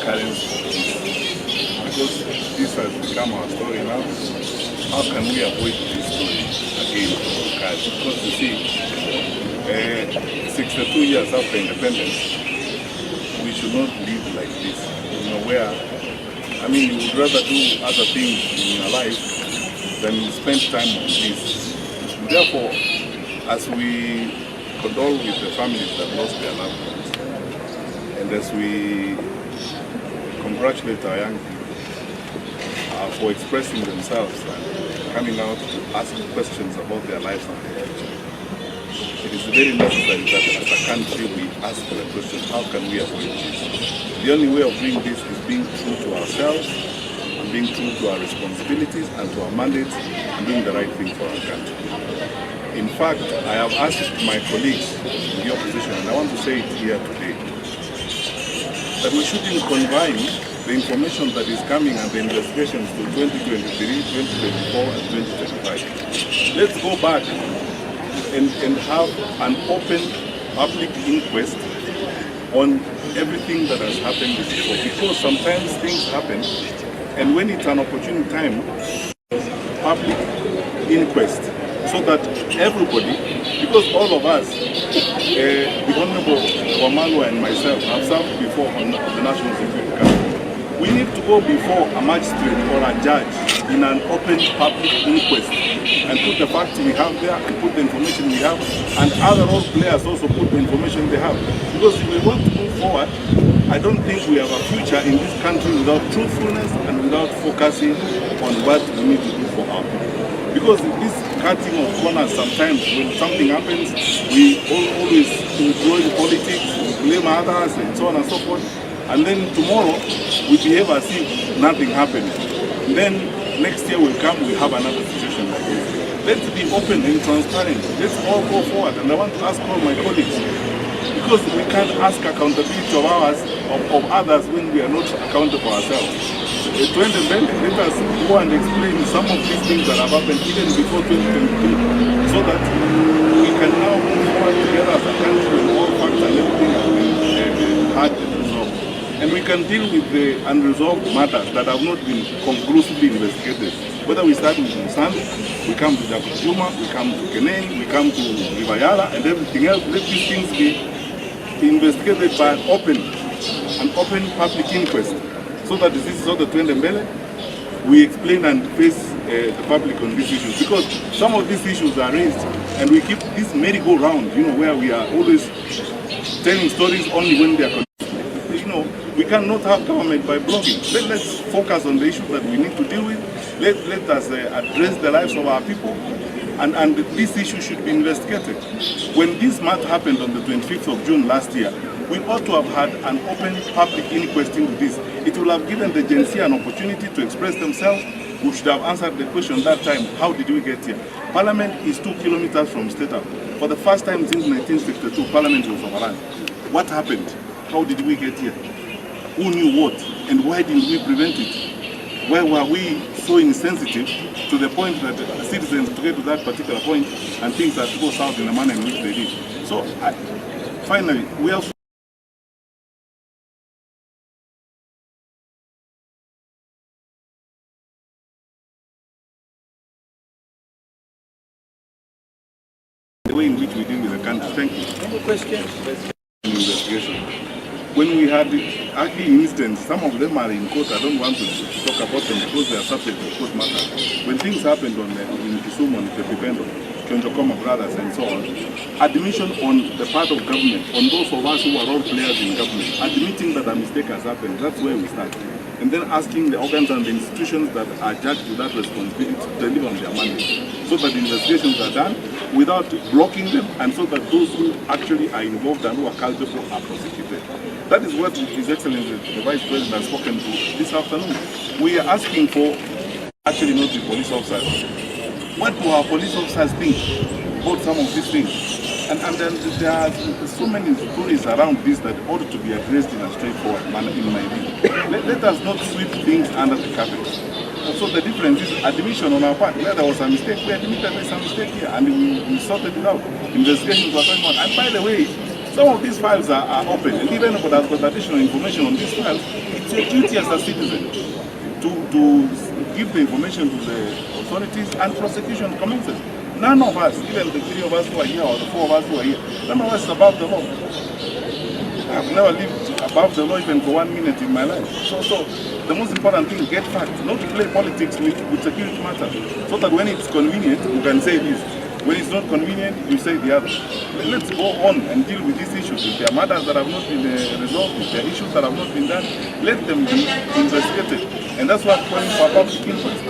currency, because this has become our story now. How can we avoid this story again? Because you see, 62 years after independence, we should not live like this. You know, where, I mean, you would rather do other things in your life than spend time on this. Therefore, as we condole with the families that lost their loved ones, and as we congratulate our young people for expressing themselves and coming out to ask questions about their lives and their future, it is very necessary that as a country we ask the question, how can we avoid this? The only way of doing this is being true to ourselves and being true to our responsibilities and to our mandates and doing the right thing for our country. In fact, I have asked my colleagues in the opposition, and I want to say it here today, that we shouldn't confine the information that is coming and the investigations to 2023, 2024, and 2025. Let's go back and have an open public inquest on everything that has happened before, because sometimes things happen, and when it's an opportune time, public inquest, so that everybody, because all of us, the Honorable Wamalu and myself have served before on the National Security Council. We need to go before a magistrate or a judge in an open public inquest and put the facts we have there and put the information we have, and other role players also put the information they have. Because if we want to move forward, I don't think we have a future in this country without truthfulness and without focusing on what we need to do for our people. Because this cutting of corners, sometimes when something happens, we always enjoy the politics, we blame others and so on and so forth. And then tomorrow, we behave as if nothing happened. Then next year will come, we have another situation like this. Let's be open and transparent. Let's all go forward. And I want to ask all my colleagues, because we can't ask accountability of ours, of others when we are not accountable ourselves. Let us go and explain some of these things that have happened even before 2023, so that we can now move forward together as a country with all facts and everything has been had and resolved. And we can deal with the unresolved matters that have not been conclusively investigated. Whether we start with Musandi, we come to Jakujuma, we come to Keneni, we come to Rivayala and everything else. Let these things be investigated by an open public inquest, so that this is all the trend mbele, we explain and face the public on these issues. Because some of these issues are raised and we keep this merry-go-round, you know, where we are always telling stories only when they are connected. You know, we cannot have government by blocking. Let's focus on the issues that we need to deal with. Let us address the lives of our people, and this issue should be investigated. When this matter happened on the 25th of June last year, we ought to have had an open public inquest into this. It will have given the Gen Z an opportunity to express themselves. We should have answered the question that time, how did we get here? Parliament is 2 kilometers from State House. For the first time since 1962, Parliament was overrun. What happened? How did we get here? Who knew what? And why didn't we prevent it? Why were we so insensitive to the point that the citizens to get to that particular point and things that go south in the manner in which they did? So, finally, we also the way in which we deal with the country. Thank you. Any questions? Investigation. When we had actually incidents, some of them are in court. I don't want to talk about them because they are subject to court matters. When things happened in Kisumu, on the Pipendo, Chonjokoma brothers and so on, admission on the part of government, on those of us who are role players in government, admitting that a mistake has happened, that's where we start. And then asking the organs and the institutions that are judged with that responsibility to deliver on their mandate, so that investigations are done without blocking them, and so that those who actually are involved and who are culpable are prosecuted. That is what His Excellency the Vice President has spoken to this afternoon. We are asking for actually not the police officers. What do our police officers think about some of these things? And then there are so many stories around this that ought to be addressed in a straightforward manner, in my view. Let us not sweep things under the carpet. So the difference is admission on our part. Where there was a mistake, we admitted there was a mistake here, and we sorted it out. Investigations were going on. And by the way, some of these files are open, and even if it has got additional information on these files, it It's your duty as a citizen to give the information to the authorities and prosecution commences. None of us, even the 3 of us who are here or the 4 of us who are here, none of us is above the law. I've never lived above the law even for 1 minute in my life. So the most important thing is get facts, not to play politics with security matters. So that when it's convenient, you can say this. When it's not convenient, you say the other. Let's go on and deal with these issues. If there are matters that have not been resolved, if there are issues that have not been done, let them be investigated. And that's why I'm calling for public inquest.